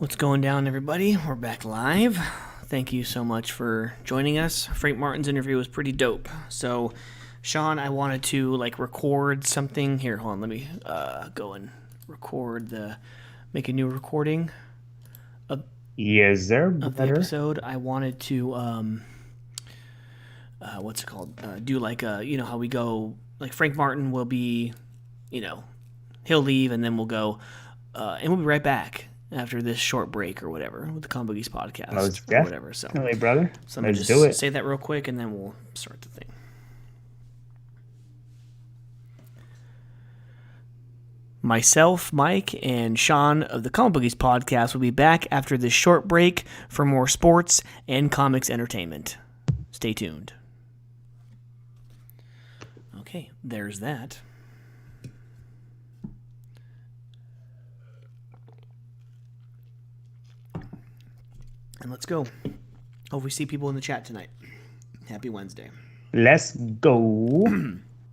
What's going down, everybody? We're back live. Thank you so much for joining us. Frank Martin's interview was pretty dope. So, Sean, I wanted to record something here. Hold on, let me go and make a new recording Yes, sir. of the episode. I wanted to what's it called? Do how we go. Like Frank Martin will be, he'll leave and then we'll go, and we'll be right back after this short break or whatever with the Bookies podcast or whatever. So, brother. So let me just say that real quick and then we'll start the thing. Myself, Mike, and Sean of the Bookies podcast will be back after this short break for more sports and comics entertainment. Stay tuned. Okay, there's that. And let's go. Hope we see people in the chat tonight. Happy Wednesday. Let's go.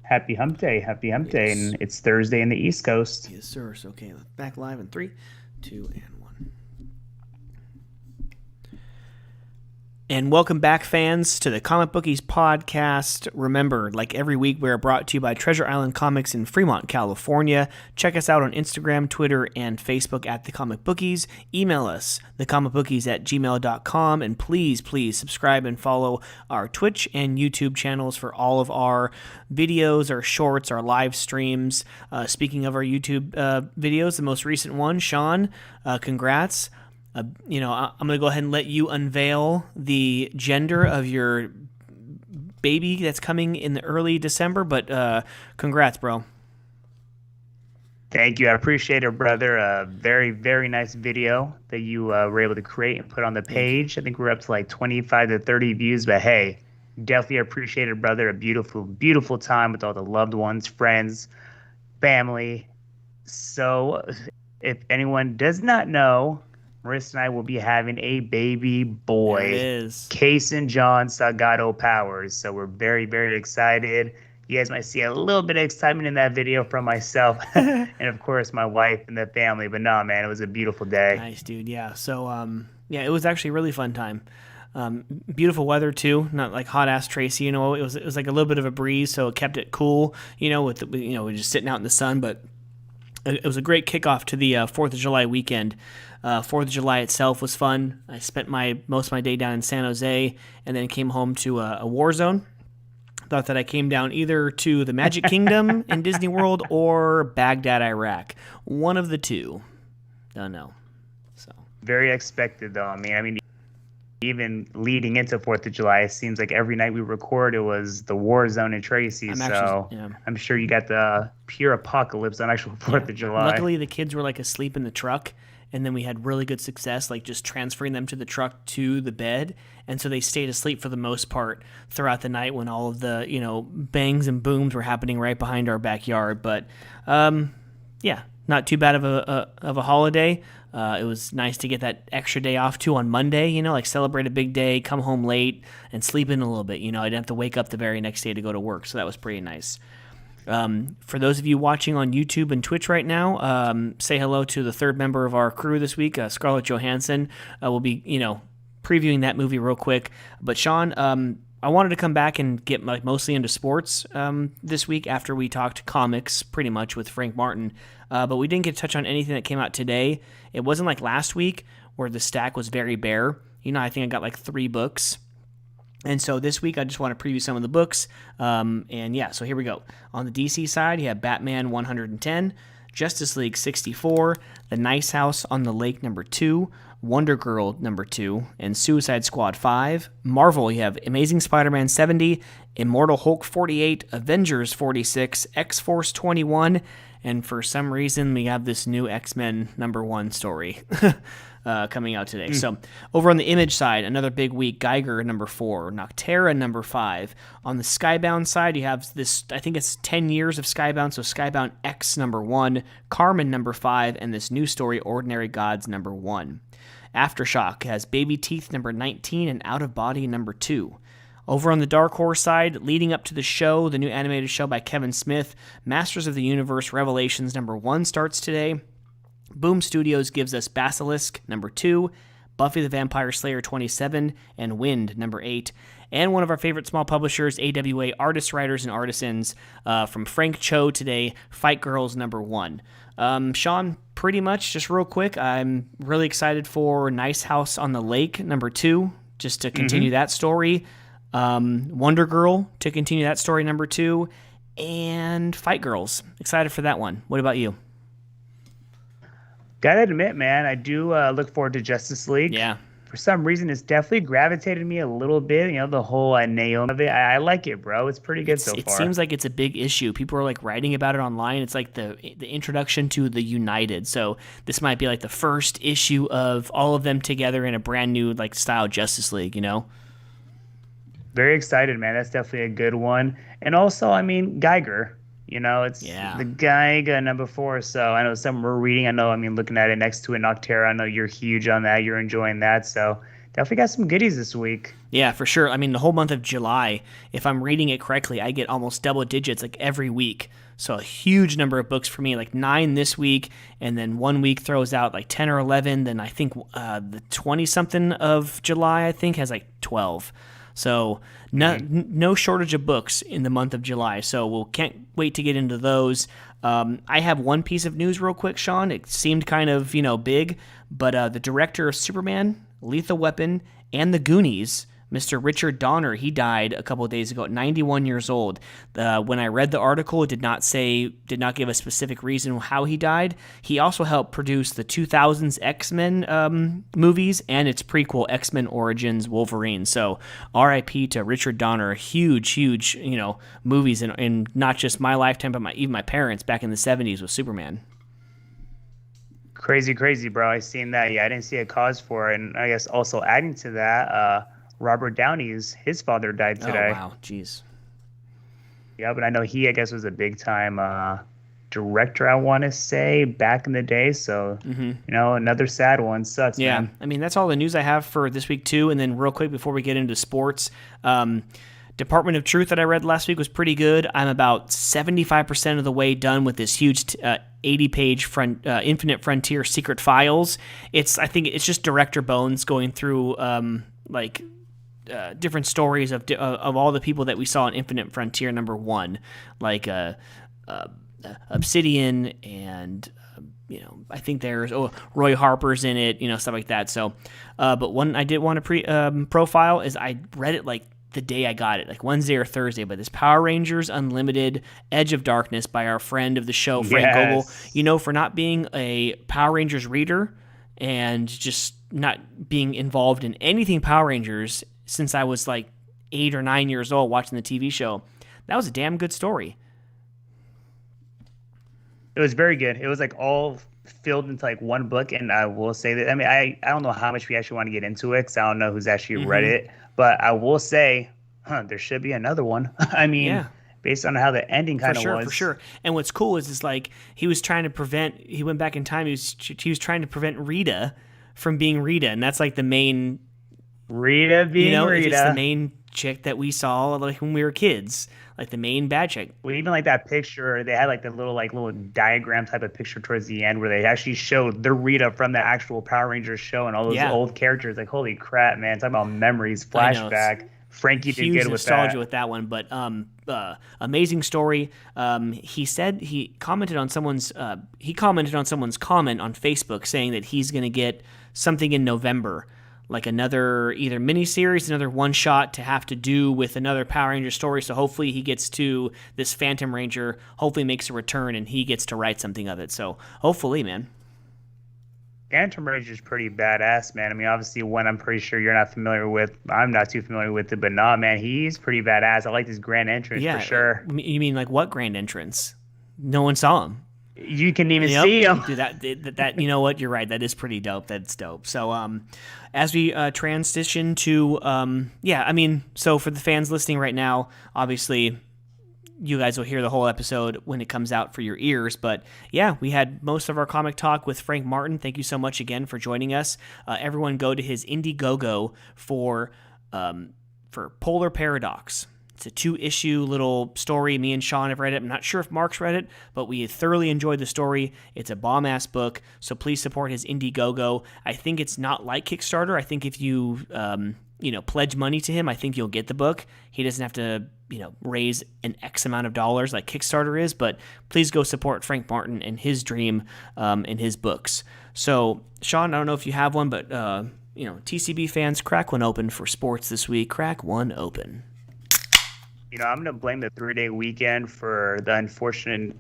Happy hump day. Happy hump day. And it's Thursday in the East Coast. Yes, sir. So, okay, back live in 3, 2, and 1. And welcome back, fans, to the Comic Bookies podcast. Remember, like every week, we are brought to you by Treasure Island Comics in Fremont, California. Check us out on Instagram, Twitter, and Facebook at The Comic Bookies. Email us, thecomicbookies@gmail.com. And please subscribe and follow our Twitch and YouTube channels for all of our videos, our shorts, our live streams. Speaking of our YouTube videos, the most recent one, Sean, congrats. I'm going to go ahead and let you unveil the gender of your baby that's coming in the early December, but congrats, bro. Thank you. I appreciate it, brother. A very, very nice video that you were able to create and put on the page. I think we're up to like 25 to 30 views, but hey, definitely appreciate it, brother. A beautiful, beautiful time with all the loved ones, friends, family. So if anyone does not know, Marissa and I will be having a baby boy. There it is. Kason John Salgado Powers. So we're very, very excited. You guys might see a little bit of excitement in that video from myself and, of course, my wife and the family. But no, man, it was a beautiful day. Nice, dude. Yeah. So, it was actually a really fun time. Beautiful weather, too. Not like hot-ass Tracy. It was like a little bit of a breeze, so it kept it cool, we're just sitting out in the sun. But it was a great kickoff to the 4th of July weekend. 4th of July itself was fun. I spent most of my day down in San Jose and then came home to a war zone. Thought that I came down either to the Magic Kingdom in Disney World or Baghdad, Iraq. One of the two. Don't know. So very expected, though. I mean, even leading into 4th of July, it seems like every night we record, it was the war zone in Tracy. I'm sure you got the pure apocalypse on actual 4th of July. Luckily, the kids were asleep in the truck, and then we had really good success, just transferring them to the truck to the bed, and so they stayed asleep for the most part throughout the night when all of the bangs and booms were happening right behind our backyard. But not too bad of a holiday. It was nice to get that extra day off too on Monday, celebrate a big day, come home late, and sleep in a little bit. I didn't have to wake up the very next day to go to work, so that was pretty nice. For those of you watching on YouTube and Twitch right now, say hello to the third member of our crew this week, Scarlett Johansson. We'll be, previewing that movie real quick. But Sean, I wanted to come back and get mostly into sports this week after we talked comics pretty much with Frank Martin. But we didn't get to touch on anything that came out today. It wasn't like last week where the stack was very bare. I think I got 3 books. And so this week, I just want to preview some of the books. So here we go. On the DC side, you have Batman 110, Justice League 64, The Nice House on the Lake #2, Wonder Girl #2, and Suicide Squad 5. Marvel, you have Amazing Spider-Man 70, Immortal Hulk 48, Avengers 46, X-Force 21, and for some reason, we have this new X-Men #1 story. Coming out today. So over on the Image side, another big week, Geiger #4, Noctera #5. On the Skybound side, you have this, I think it's 10 years of Skybound, so Skybound X #1, Carmen #5, and this new story, Ordinary Gods #1. Aftershock has Baby Teeth #19 and Out of Body #2. Over on the Dark Horse side, leading up to the show, the new animated show by Kevin Smith, Masters of the Universe Revelations #1 starts today. Boom Studios gives us Basilisk, number 2, Buffy the Vampire Slayer 27, and Wind, number 8. And one of our favorite small publishers, AWA Artists, Writers, and Artisans, from Frank Cho today, Fight Girls, number 1. Sean, pretty much, just real quick, I'm really excited for Nice House on the Lake, number 2, just to continue that story. Wonder Girl, to continue that story, number 2. And Fight Girls, excited for that one. What about you? Gotta admit, man, I do look forward to Justice League. Yeah. For some reason, it's definitely gravitated me a little bit. You know, the whole Naomi of it. I like it, bro. It's pretty good so far. It seems like it's a big issue. People are like writing about it online. It's like the introduction to the United. So this might be like the first issue of all of them together in a brand new like style Justice League. You know. Very excited, man. That's definitely a good one. And also, I mean, Geiger. You know, it's the Geiger number 4. So I know some we're reading. I know, I mean, looking at it next to it, Noctera. I know you're huge on that. You're enjoying that. So definitely got some goodies this week. Yeah, for sure. I mean, the whole month of July, if I'm reading it correctly, I get almost double digits like every week. So a huge number of books for me, like 9 this week, and then 1 week throws out like 10 or 11. Then I think the 20-something of July, I think, has like 12. So no shortage of books in the month of July. So can't wait to get into those. I have one piece of news real quick, Sean. It seemed kind of big, but the director of Superman, Lethal Weapon, and The Goonies, Mr. Richard Donner, he died a couple of days ago at 91 years old. When I read the article, it did not give a specific reason how he died. He also helped produce the 2000s X-Men movies and its prequel, X-Men Origins Wolverine. So R.I.P. to Richard Donner. Huge, movies in not just my lifetime, but even my parents back in the 70s with Superman. Crazy, bro. I seen that. Yeah, I didn't see a cause for it. And I guess also adding to that, Robert Downey's his father died today. Oh, wow. Jeez. Yeah, but I know he, I guess, was a big-time director, I want to say, back in the day. So, another sad one. Sucks, man. I mean, that's all the news I have for this week, too. And then real quick, before we get into sports, Department of Truth that I read last week was pretty good. I'm about 75% of the way done with this huge 80-page Infinite Frontier Secret Files. I think it's just Director Bones going through, different stories of all the people that we saw in Infinite Frontier number 1, like Obsidian, and I think there's Roy Harper's in it, stuff like that. So, but one I did want to profile is I read it like the day I got it, like Wednesday or Thursday. But this Power Rangers Unlimited Edge of Darkness by our friend of the show, Frank Gogol. For not being a Power Rangers reader and just not being involved in anything Power Rangers since I was like 8 or 9 years old watching the TV show. That was a damn good story. It was very good. It was like all filled into like one book. And I will say that, I mean, I don't know how much we actually want to get into it because I don't know who's actually read it. But I will say, there should be another one. I mean, based on how the ending kind of was. For sure. And what's cool is like he was trying to prevent, he went back in time, he was trying to prevent Rita from being Rita. And that's like the main... Rita being Rita. It's the main chick that we saw like when we were kids, like the main bad chick. Well, even like that picture, they had like the little diagram type of picture towards the end where they actually showed the Rita from the actual Power Rangers show and all those old characters. Like, holy crap, man! Talking about memories, flashback. Frankie did good with that. Huge nostalgia with that one, but amazing story. He said he commented on someone's comment on Facebook saying that he's going to get something in November, like another either miniseries, another one shot to have to do with another Power Ranger story. So hopefully he gets to this Phantom Ranger, hopefully makes a return and he gets to write something of it. So hopefully, man. Phantom Ranger is pretty badass, man. I mean, obviously one I'm pretty sure you're not familiar with. I'm not too familiar with it, but nah, man, he's pretty badass. I like his grand entrance for sure. You mean like what grand entrance? No one saw him. You can even see him. Dude, that you know what? You're right. That is pretty dope. That's dope. So as we transition to so for the fans listening right now, obviously you guys will hear the whole episode when it comes out for your ears. But yeah, we had most of our comic talk with Frank Martin. Thank you so much again for joining us. Everyone go to his Indiegogo for Polar Paradox. It's a 2-issue little story. Me and Sean have read it. I'm not sure if Mark's read it, but we thoroughly enjoyed the story. It's a bomb-ass book, so please support his Indiegogo. I think it's not like Kickstarter. I think if you, pledge money to him, I think you'll get the book. He doesn't have to, raise an X amount of dollars like Kickstarter is, but please go support Frank Martin and his dream in his books. So, Sean, I don't know if you have one, but, TCB fans, crack one open for sports this week. Crack one open. I'm going to blame the 3-day weekend for the unfortunate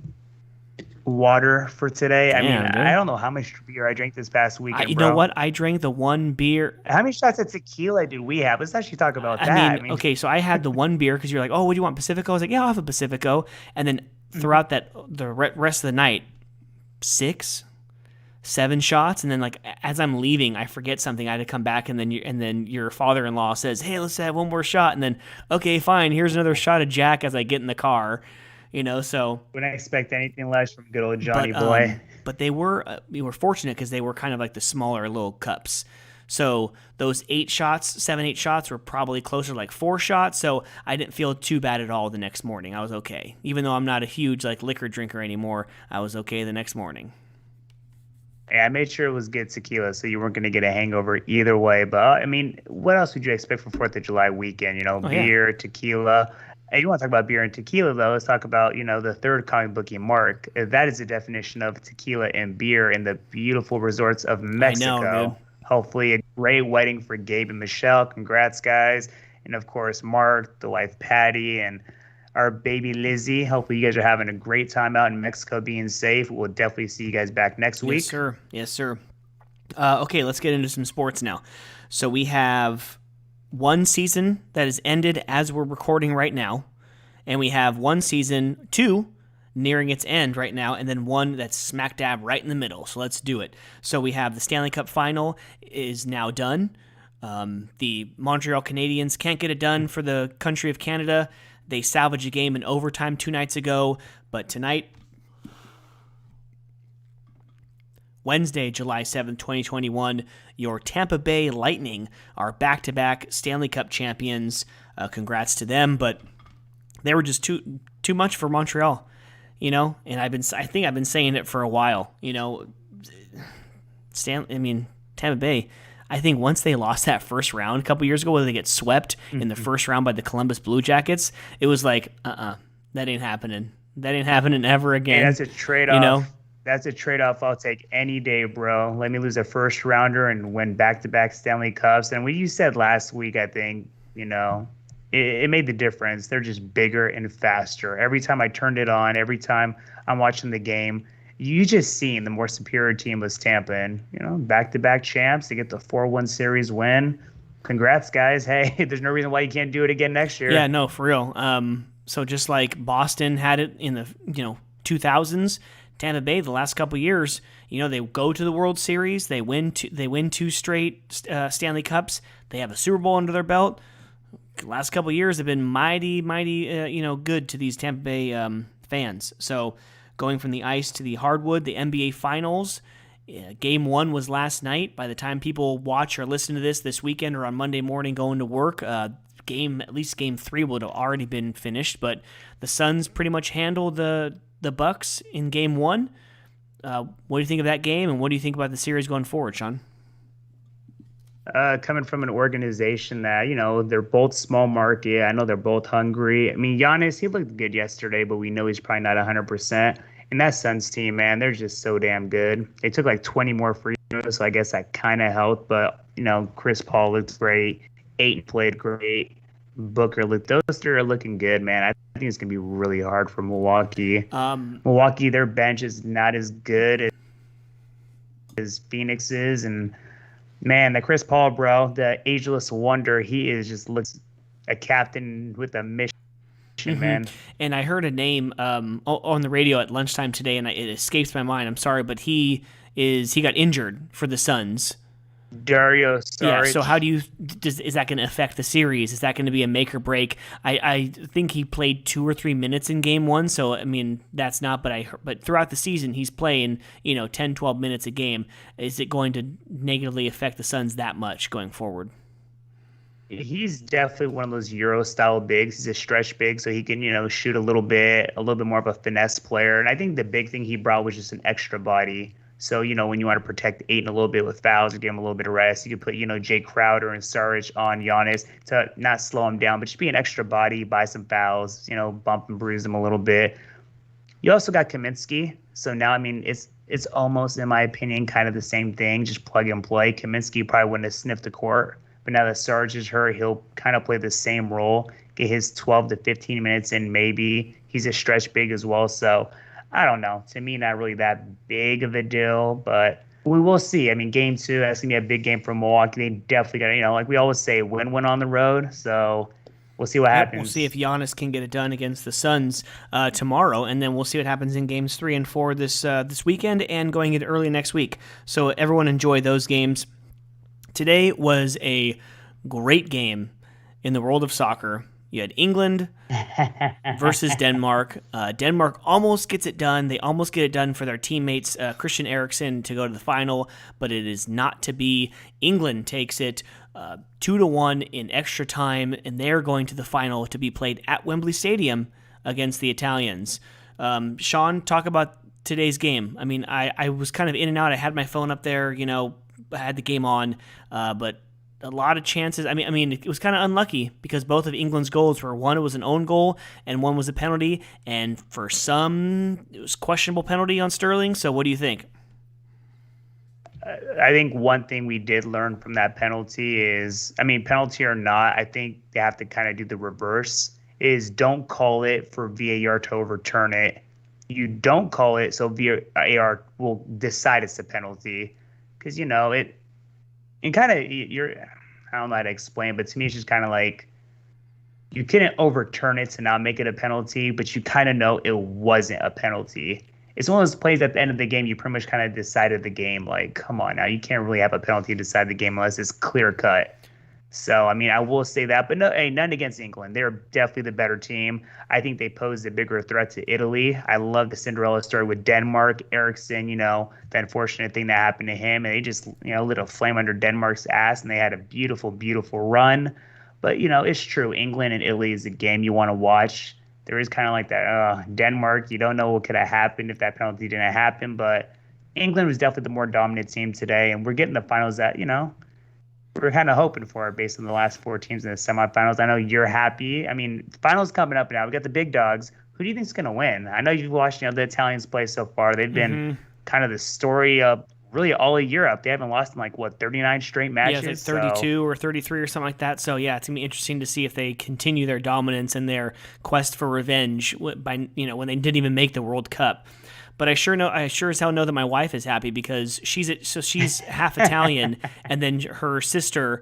water for today. I don't know how much beer I drank this past weekend, You know what? I drank the one beer. How many shots of tequila did we have? Let's actually talk about that. Okay, so I had the one beer because you're like, oh, what do you want, Pacifico? I was like, yeah, I'll have a Pacifico. And then throughout the rest of the night, 6, 7 shots, and then like as I'm leaving, I forget something. I had to come back, and then your father-in-law says, "Hey, let's have one more shot." And then, okay, fine. Here's another shot of Jack as I get in the car. So wouldn't expect anything less from good old Johnny boy. But we were fortunate because they were kind of like the smaller little cups. So those 7, 8 shots were probably closer to like 4 shots. So I didn't feel too bad at all the next morning. I was okay, even though I'm not a huge like liquor drinker anymore. I was okay the next morning. Yeah, I made sure it was good tequila, so you weren't going to get a hangover either way. But, what else would you expect for 4th of July weekend? Beer, tequila. And you want to talk about beer and tequila, though, let's talk about, the third comic bookie, Mark. That is the definition of tequila and beer in the beautiful resorts of Mexico. I know, dude. Hopefully a great wedding for Gabe and Michelle. Congrats, guys. And, of course, Mark, the wife Patty, and our baby Lizzie. Hopefully you guys are having a great time out in Mexico, being safe. We'll definitely see you guys back next week. Yes, sir. Okay, let's get into some sports now. So we have one season that has ended as we're recording right now, and we have one season 2 nearing its end right now, and then one that's smack dab right in the middle. So let's do it. So we have the Stanley Cup final is now done. The Montreal Canadiens can't get it done for the country of Canada. They salvaged a game in overtime 2 nights ago, but tonight, Wednesday, July 7th, 2021, your Tampa Bay Lightning are back-to-back Stanley Cup champions. Congrats to them, but they were just too much for Montreal, and I think I've been saying it for a while, Tampa Bay. I think once they lost that first round a couple years ago, where they get swept in the first round by the Columbus Blue Jackets, it was like, that ain't happening. That ain't happening ever again. Hey, that's a trade-off. That's a trade-off I'll take any day, bro. Let me lose a first rounder and win back-to-back Stanley Cups. And what you said last week, I think, it made the difference. They're just bigger and faster. Every time I turned it on, every time I'm watching the game, you just seen the more superior team was Tampa, and back-to-back champs. They get the 4-1 series win. Congrats, guys. Hey, there's no reason why you can't do it again next year. Yeah, no, for real. So just like Boston had it in the 2000s, Tampa Bay the last couple years, they go to the World Series. They win 2 straight Stanley Cups. They have a Super Bowl under their belt. The last couple years have been mighty, good to these Tampa Bay fans. So, going from the ice to the hardwood, the NBA Finals, Game 1 was last night. By the time people watch or listen to this weekend or on Monday morning going to work, at least Game 3 would have already been finished. But the Suns pretty much handled the Bucks in Game 1. What do you think of that game, and what do you think about the series going forward, Sean? Coming from an organization that, they're both small market. I know they're both hungry. Giannis, he looked good yesterday, but we know he's probably not 100%. And that Suns team, man, they're just so damn good. They took like 20 more free throws, so I guess that kind of helped. But, Chris Paul looks great. Ayton played great. Booker looked. Those 3 are looking good, man. I think it's going to be really hard for Milwaukee. Milwaukee, their bench is not as good as Phoenix is, and man, the Chris Paul, bro, the ageless wonder, he is just looks a captain with a mission, man. And I heard a name on the radio at lunchtime today, and it escapes my mind. I'm sorry, but he got injured for the Suns. Dario Saric. Yeah, so how is that going to affect the series? Is that going to be a make or break? I think he played 2 or 3 minutes in Game 1, so that's not. But throughout the season, he's playing 10, 12 minutes a game. Is it going to negatively affect the Suns that much going forward? He's definitely one of those Euro style bigs. He's a stretch big, so he can, shoot a little bit more of a finesse player. And I think the big thing he brought was just an extra body. So, when you want to protect Aiton a little bit with fouls or give him a little bit of rest, you could put, Jay Crowder and Saric on Giannis to not slow him down, but just be an extra body, buy some fouls, bump and bruise him a little bit. You also got Kaminsky. So now, I mean, it's almost, in my opinion, kind of the same thing, just plug and play. Kaminsky probably wouldn't have sniffed the court, but now that Sarge is hurt, he'll kind of play the same role, get his 12 to 15 minutes in maybe. He's a stretch big as well. So I don't know. To me, not really that big of a deal, but we will see. I mean, game two, that's going to be a big game for Milwaukee. They definitely got to, like we always say, win-win on the road. So we'll see what Yep, we'll see if happens. Giannis can get it done against the Suns tomorrow, and then we'll see what happens in games 3 and 4 this weekend and going into early next week. So everyone enjoy those games. Today was a great game in the world of soccer. You had England versus Denmark. Denmark almost gets it done. They almost get it done for their teammates, Christian Eriksen, to go to the final, but it is not to be. England takes it 2-1 in extra time, and they're going to the final to be played at Wembley Stadium against the Italians. Sean, talk about today's game. I mean, I was kind of in and out. I had my phone up there, I had the game on, but a lot of chances. I mean, it was kind of unlucky because both of England's goals were, one was an own goal and one was a penalty, and for some it was questionable penalty on Sterling. So what do you think? I think one thing we did learn from that penalty is, I mean, penalty or not, I think they have to kind of do the reverse, is don't call it for VAR to overturn it. You don't call it so VAR will decide it's a penalty. Because, it kind of, I don't know how to explain, but to me, it's just kind of like you couldn't overturn it to not make it a penalty, but you kind of know it wasn't a penalty. It's one of those plays at the end of the game, you pretty much kind of decided the game. Like, come on now, you can't really have a penalty to decide the game unless it's clear cut. So, I mean, I will say that, but no, hey, none against England. They're definitely the better team. I think they posed a bigger threat to Italy. I love the Cinderella story with Denmark. Ericsson, the unfortunate thing that happened to him, and they just, lit a flame under Denmark's ass, and they had a beautiful, beautiful run. But, it's true. England and Italy is a game you want to watch. There is kind of like that Denmark, you don't know what could have happened if that penalty didn't happen, but England was definitely the more dominant team today, and we're getting the finals that, we're kind of hoping for it based on the last four teams in the semifinals. I know you're happy. I mean, the finals coming up now. We got the big dogs. Who do you think's going to win? I know you've watched, the Italians play so far. They've been kind of the story of really all of Europe. They haven't lost in 39 straight Yeah, it's like matches. 32 or 33 or something like that. So yeah, it's gonna be interesting to see if they continue their dominance and their quest for revenge by when they didn't even make the World Cup. But I sure as hell know that my wife is happy because she's half Italian, and then her sister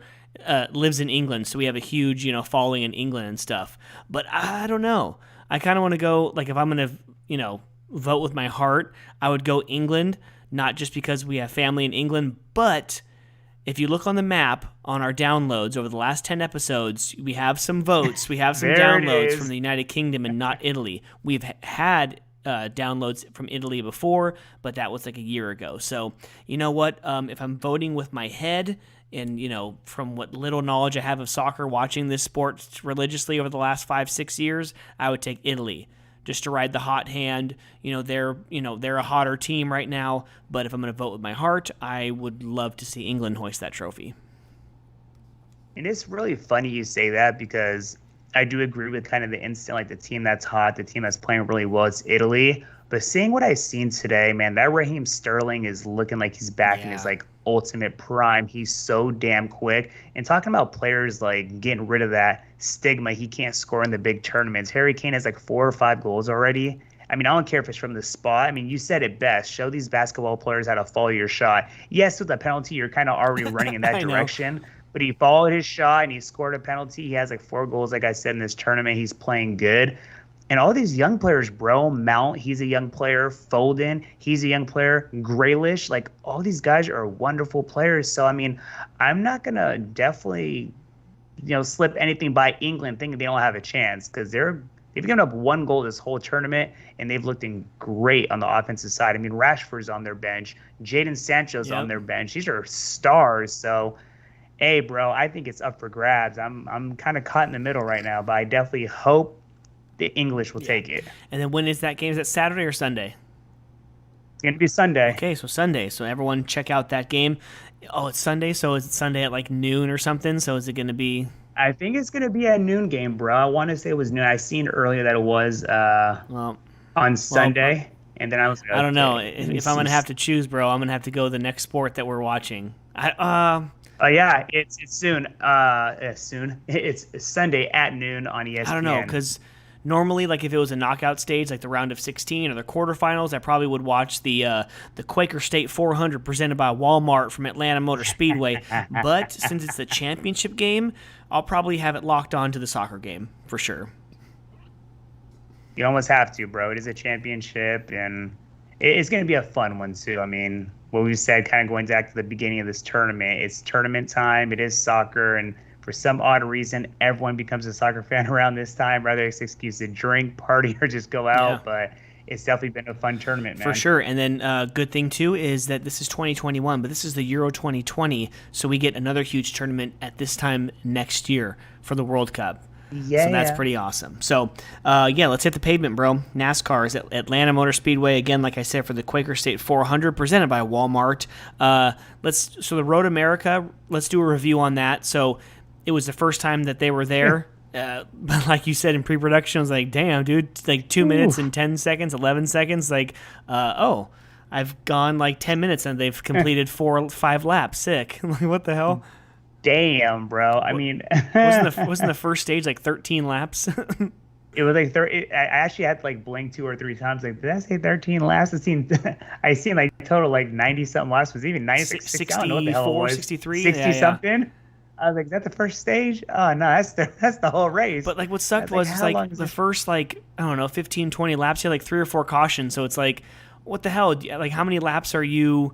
lives in England, so we have a huge following in England and stuff. But I don't know. I kind of want to go, like, if I'm gonna vote with my heart, I would go England, not just because we have family in England, but if you look on the map on our downloads over the last 10 episodes, we have some votes. We have some There it downloads is. from the United Kingdom and not Italy. We've had downloads from Italy before, but that was like a year ago. So you know what? If I'm voting with my head, and from what little knowledge I have of soccer, watching this sport religiously over the last 5-6 years, I would take Italy just to ride the hot hand. They're a hotter team right now. But if I'm going to vote with my heart, I would love to see England hoist that trophy. And it's really funny you say that because I do agree with kind of the instant, like the team that's hot, the team that's playing really well, it's Italy. But seeing what I've seen today, man, that Raheem Sterling is looking like he's back in his Yeah. ultimate prime. He's so damn quick. And talking about players like getting rid of that stigma, he can't score in the big tournaments. Harry Kane has like 4 or 5 goals already. I mean, I don't care if it's from the spot. I mean, you said it best. Show these basketball players how to follow your shot. Yes, with the penalty, you're kind of already running in that I know. direction. But he followed his shot and he scored a penalty. He has like 4 goals, like I said, in this tournament. He's playing good. And all these young players, bro, Mount, he's a young player. Foden, he's a young player. Graylish, like all these guys are wonderful players. So, I mean, I'm not going to definitely, slip anything by England thinking they don't have a chance because they've given up 1 goal this whole tournament and they've looked in great on the offensive side. I mean, Rashford's on their bench. Jadon Sancho's on Yep. their bench. These are stars. So, Hey, bro, I think it's up for grabs. I'm kind of caught in the middle right now, but I definitely hope the English will Yeah. take it. And then when is that game? Is that Saturday or Sunday? It's gonna be Sunday. Okay, so Sunday. So everyone check out that game. Oh, it's Sunday. So is it Sunday at like noon or something? So is it going to be? I think it's gonna be a noon game, bro. I want to say it was noon. I seen earlier that it was Well, on well, Sunday, and then I was I like, don't know. okay, let me If I'm see. gonna have to choose, bro, I'm gonna have to go the next sport that we're watching. Oh yeah, it's soon. Soon. It's Sunday at noon on I don't know, ESPN. because normally, like if it was a knockout stage, like the round of 16 or the quarterfinals, I probably would watch the Quaker State 400 presented by Walmart from Atlanta Motor Speedway. But since it's the championship game, I'll probably have it locked on to the soccer game for sure. You almost have to, bro. It is a championship, and it's going to be a fun one too. I mean, what we said, kind of going back to the beginning of this tournament, it's tournament time. It is soccer, and for some odd reason, everyone becomes a soccer fan around this time. Rather, it's an excuse to drink, party, or just go Yeah. out. But it's definitely been a fun tournament, For man. sure. And then good thing too is that this is 2021, but this is the Euro 2020, so we get another huge tournament at this time next year for the World Cup. So that's Yeah. pretty awesome. So, yeah, let's hit the pavement, bro. NASCAR is at Atlanta Motor Speedway again, like I said, for the Quaker State 400, presented by Walmart. So the Road America, let's do a review on that. So it was the first time that they were there. But like you said in pre-production, I was like, damn, dude, like 2 minutes and 10 seconds, 11 seconds. Like, oh, I've gone like 10 minutes and they've completed 5 laps. Sick. Like, what the hell? Damn, bro. I mean, Wasn't the first stage like 13 laps? it was like 30. I actually had to like blink 2 or 3 times. Like, did I say 13 laps? I seen like total like 90 something laps. Was even 96, 60. I don't know what the hell it 64, was. 63? 60 Yeah, yeah. something. I was like, is that the first stage? Oh no, that's the whole race. But like what I sucked was like, was it's how long like is the this? first like I don't know 15 20 laps you had like 3 or 4 cautions, so it's like what the hell, like how many laps are you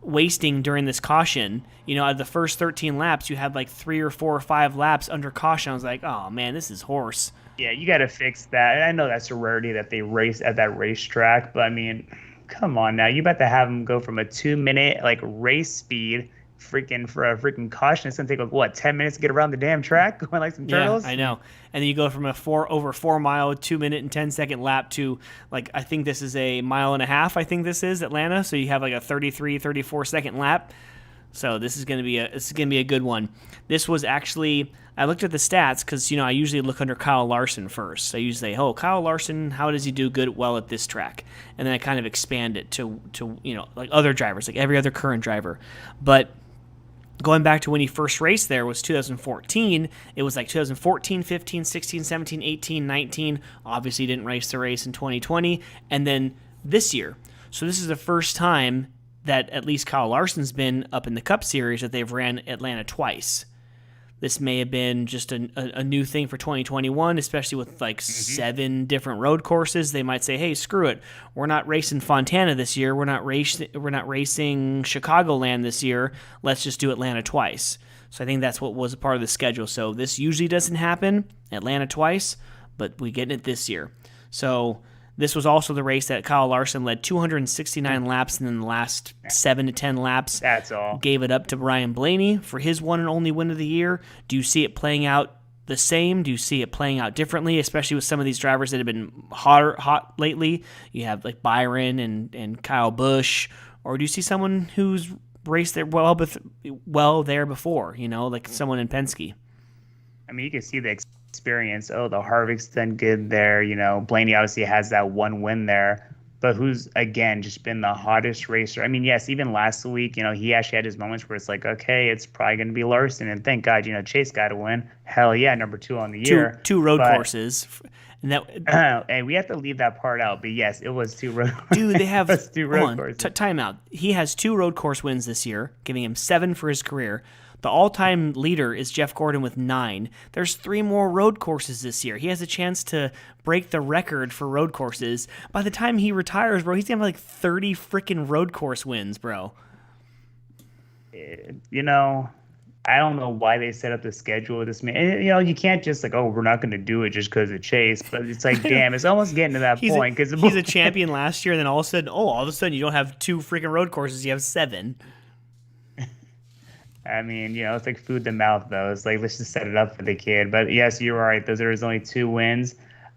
wasting during this caution? Out of the first 13 laps you had like 3 or 4 or 5 laps under caution. I was like, oh man, this is horse. Yeah, you got to fix that. And I know that's a rarity that they race at that racetrack, but I mean, come on now. You about to have them go from a 2 minute like race speed freaking for a freaking caution. It's gonna take like what 10 minutes to get around the damn track, going like some Yeah, turtles. I know. And then you go from a 4 mile 2 minute and 10 second lap to like I think this is a mile and a half. I think this is Atlanta, so you have like a 33 34 second lap. So this is gonna be a good one. This was actually I looked at the stats because I usually look under Kyle Larson first. I usually say, oh, Kyle Larson, how does he do well at this track? And then I kind of expand it to like other drivers, like every other current driver. But going back to when he first raced there was 2014. It was like 2014, 15, 16, 17, 18, 19. Obviously didn't race the race in 2020. And then this year. So this is the first time that at least Kyle Larson's been up in the Cup Series that they've ran Atlanta twice. This may have been just a new thing for 2021, especially with like 7 different road courses. They might say, "Hey, screw it, we're not racing Fontana this year. We're not racing Chicagoland this year. Let's just do Atlanta twice." So I think that's what was a part of the schedule. So this usually doesn't happen, Atlanta twice, but we get it this year. So this was also the race that Kyle Larson led 269 laps, and then the last 7 to 10 laps That's all. gave it up to Brian Blaney for his one and only win of the year. Do you see it playing out the same? Do you see it playing out differently, especially with some of these drivers that have been hot lately? You have like Byron and Kyle Busch, or do you see someone who's raced there well there before? Like someone in Penske. I mean, you can see the experience. Oh, the Harvick's done good there. Blaney obviously has that one win there, but who's again just been the hottest racer? I mean, yes, even last week, he actually had his moments where it's like, okay, it's probably going to be Larson, and thank God, Chase got a win. Hell yeah, number 2 on the year. Two road But courses, and that and we have to leave that part out. But yes, it was 2 road. dude, they have It was 2 road hold on, courses. time out. He has 2 road course wins this year, giving him 7 for his career. The all-time leader is Jeff Gordon with 9. There's 3 more road courses this year. He has a chance to break the record for road courses. By the time he retires, bro, he's gonna have like 30 freaking road course wins, bro. I don't know why they set up the schedule with this man. And, you can't just like, oh, we're not going to do it just because of Chase. But it's like, damn, it's almost getting to that point. He's a champion last year, and then all of a sudden you don't have 2 freaking road courses, you have 7. I mean, it's like food to mouth, though. It's like, let's just set it up for the kid. But yes, you're right. Those are his only 2 wins.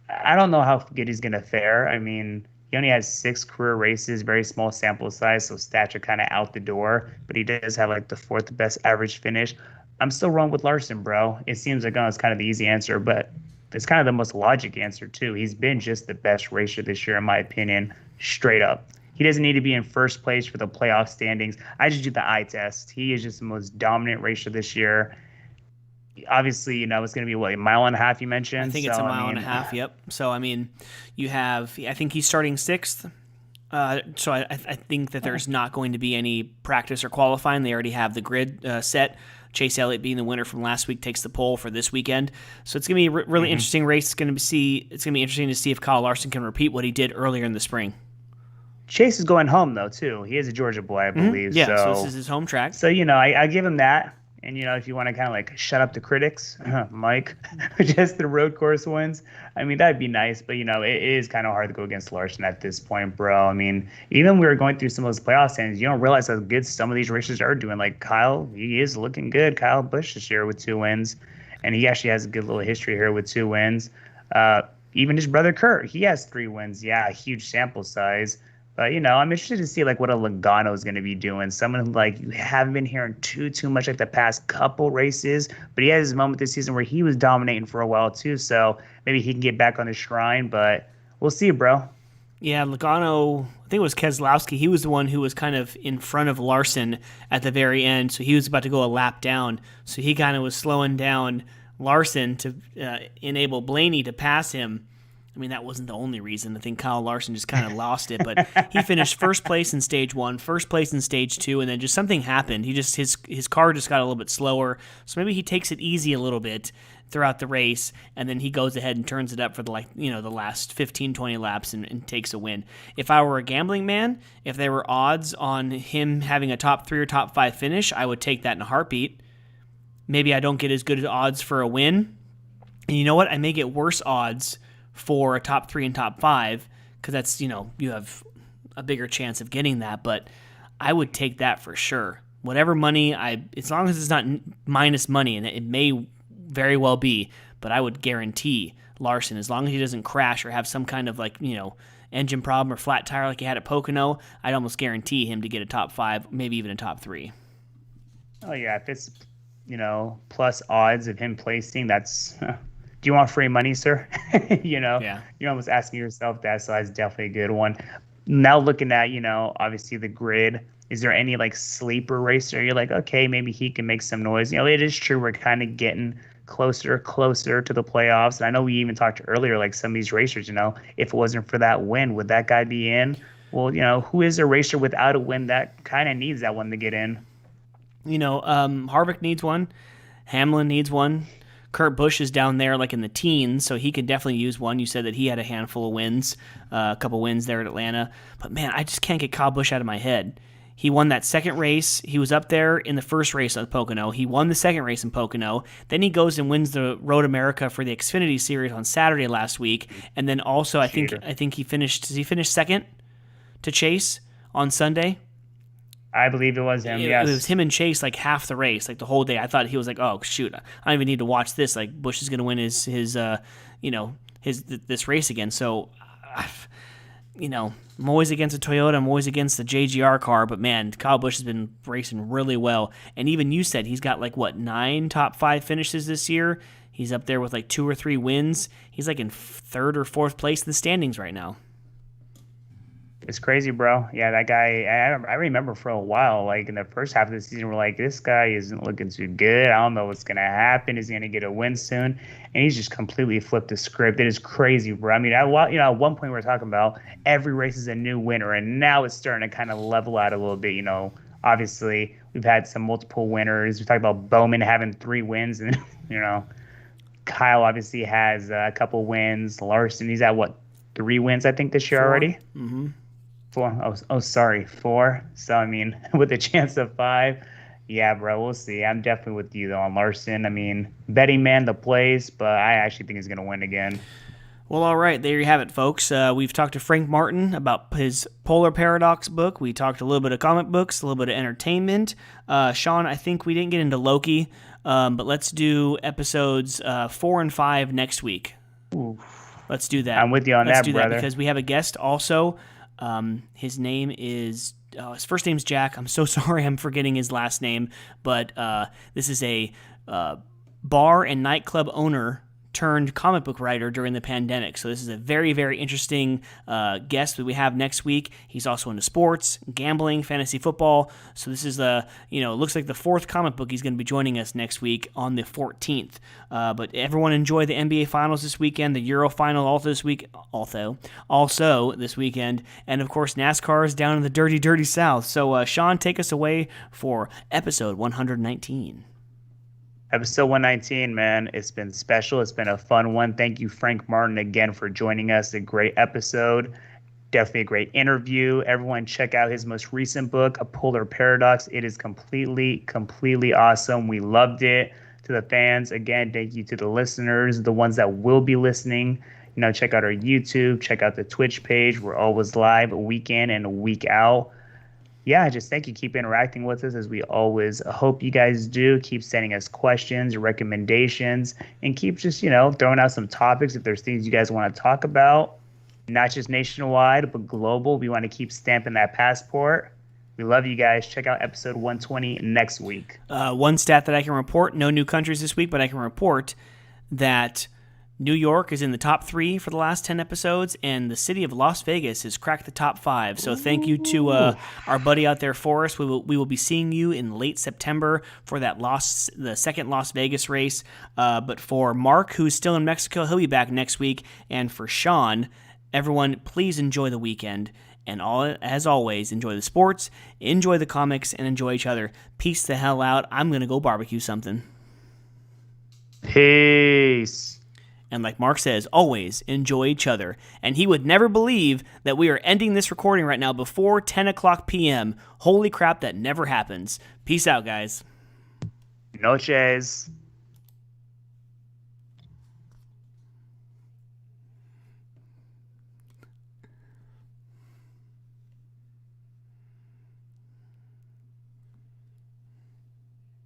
I don't know how good he's going to fare. I mean, he only has 6 career races, very small sample size, so stats are kind of out the door. But he does have like the fourth best average finish. I'm still wrong with Larson, bro. It seems like, it's kind of the easy answer, but it's kind of the most logic answer, too. He's been just the best racer this year, in my opinion, straight up. He doesn't need to be in first place for the playoff standings. I just do the eye test. He is just the most dominant racer this year. Obviously, it's going to be what, a mile and a half you I mentioned. think So it's a I mile and mean, a half. Yep. So I mean, I think he's starting sixth. So I think that there's not going to be any practice or qualifying. They already have the grid set. Chase Elliott being the winner from last week takes the pole for this weekend. So it's going to be a really interesting race. It's going to be interesting to see if Kyle Larson can repeat what he did earlier in the spring. Chase is going home though too. He is a Georgia boy, I believe. Yeah. So this is his home track. So I give him that. And if you want to kind of like shut up the critics, Mike, just the road course wins. I mean, that'd be nice, but it is kind of hard to go against Larson at this point, bro. I mean, even when we were going through some of those playoff standings, you don't realize how good some of these racers are doing. Like Kyle, he is looking good. Kyle Busch this year with 2 wins, and he actually has a good little history here with 2 wins. Even his brother Kurt, he has 3 wins. Yeah, a huge sample size. But I'm interested to see like what a Logano is going to be doing. Someone who like you haven't been hearing too much like the past couple races, but he had his moment this season where he was dominating for a while too. So maybe he can get back on the shrine. But we'll see, bro. Yeah, Logano, I think it was Keselowski. He was the one who was kind of in front of Larson at the very end. So he was about to go a lap down. So he kind of was slowing down Larson to enable Blaney to pass him. I mean, that wasn't the only reason. I think Kyle Larson just kind of lost it, but he finished first place in stage 1, first place in stage 2, and then just something happened. His car just got a little bit slower, so maybe he takes it easy a little bit throughout the race, and then he goes ahead and turns it up for the last 15, 20 laps and takes a win. If I were a gambling man, if there were odds on him having a top 3 or top 5 finish, I would take that in a heartbeat. Maybe I don't get as good odds for a win, and you know what? I may get worse odds for a top 3 and top 5, because that's, you have a bigger chance of getting that, but I would take that for sure. Whatever money, as long as it's not minus money, and it may very well be, but I would guarantee Larson, as long as he doesn't crash or have some kind of engine problem or flat tire like he had at Pocono, I'd almost guarantee him to get a top 5, maybe even a top 3. Oh yeah, if it's plus odds of him placing, that's do you want free money, sir? Yeah. You're almost asking yourself that, so that's definitely a good one. Now looking at, obviously the grid, is there any like sleeper racer you're like, okay, maybe he can make some noise? It is true we're kind of getting closer to the playoffs. And I know we even talked earlier, like some of these racers, if it wasn't for that win, would that guy be in? Well, who is a racer without a win that kind of needs that one to get in? Harvick needs one. Hamlin needs one. Kurt Busch is down there like in the teens, so he could definitely use one. You said that he had a handful of wins, a couple wins there at Atlanta. But man, I just can't get Kyle Busch out of my head. He won that second race. He was up there in the first race at Pocono. He won the second race in Pocono. Then he goes and wins the Road America for the Xfinity Series on Saturday last week. And then also, I think he finished. Did he finish second to Chase on Sunday? I believe it was him, yes. It was him and Chase like half the race, like the whole day. I thought he was like, oh, shoot, I don't even need to watch this. Like, Busch is going to win his this race again. So, I'm always against the Toyota. I'm always against the JGR car. But, man, Kyle Busch has been racing really well. And even you said he's got, 9 top 5 finishes this year. He's up there with, 2 or 3 wins. He's, in third or fourth place in the standings right now. It's crazy, bro. Yeah, that guy, I remember for a while, in the first half of the season, we're like, this guy isn't looking too good. I don't know what's going to happen. Is he going to get a win soon? And he's just completely flipped the script. It is crazy, bro. I mean, at one point we were talking about every race is a new winner, and now it's starting to kind of level out a little bit. Obviously, we've had some multiple winners. We talked about Bowman having 3 wins, and, Kyle obviously has a couple wins. Larson, he's at, 3 wins, I think, this year 4. already? Mm-hmm. 4. Oh, sorry, 4. So, I mean, with a chance of 5, yeah, bro, we'll see. I'm definitely with you, though, on Larson. I mean, betting man the place, but I actually think he's going to win again. Well, all right, there you have it, folks. We've talked to Frank Martin about his Polar Paradox book. We talked a little bit of comic books, a little bit of entertainment. Sean, I think we didn't get into Loki, but let's do episodes 4 and 5 next week. Ooh, Let's do that. I'm with you on Let's that, do brother. that because we have a guest also. His name is his first name's Jack. I'm so sorry, I'm forgetting his last name, but this is a bar and nightclub owner turned comic book writer during the pandemic. So this is a very, very interesting guest that we have next week. He's also into sports, gambling, fantasy football. So this is looks like the fourth comic book he's going to be joining us next week on the 14th. But everyone enjoy the NBA Finals this weekend, the Euro Final also this weekend, and of course NASCAR is down in the dirty, dirty South. So Sean, take us away for episode 119. Episode 119, man. It's been special. It's been a fun one. Thank you, Frank Martin, again for joining us. A great episode. Definitely a great interview. Everyone check out his most recent book, A Polar Paradox. It is completely awesome. We loved it. To the fans, again, thank you to the listeners, the ones that will be listening. Check out our YouTube, check out the Twitch page. We're always live a week in and a week out. Yeah, just thank you. Keep interacting with us as we always hope you guys do. Keep sending us questions, recommendations, and keep just, throwing out some topics if there's things you guys want to talk about. Not just nationwide, but global. We want to keep stamping that passport. We love you guys. Check out episode 120 next week. One stat that I can report, no new countries this week, but I can report that New York is in the top 3 for the last 10 episodes, and the city of Las Vegas has cracked the top 5. So thank you to our buddy out there, Forrest. We will be seeing you in late September for the second Las Vegas race. But for Mark, who's still in Mexico, he'll be back next week. And for Sean, everyone, please enjoy the weekend. And as always, enjoy the sports, enjoy the comics, and enjoy each other. Peace the hell out. I'm going to go barbecue something. Peace. And like Mark says, always enjoy each other. And he would never believe that we are ending this recording right now before 10 o'clock p.m. Holy crap, that never happens. Peace out, guys. Noches.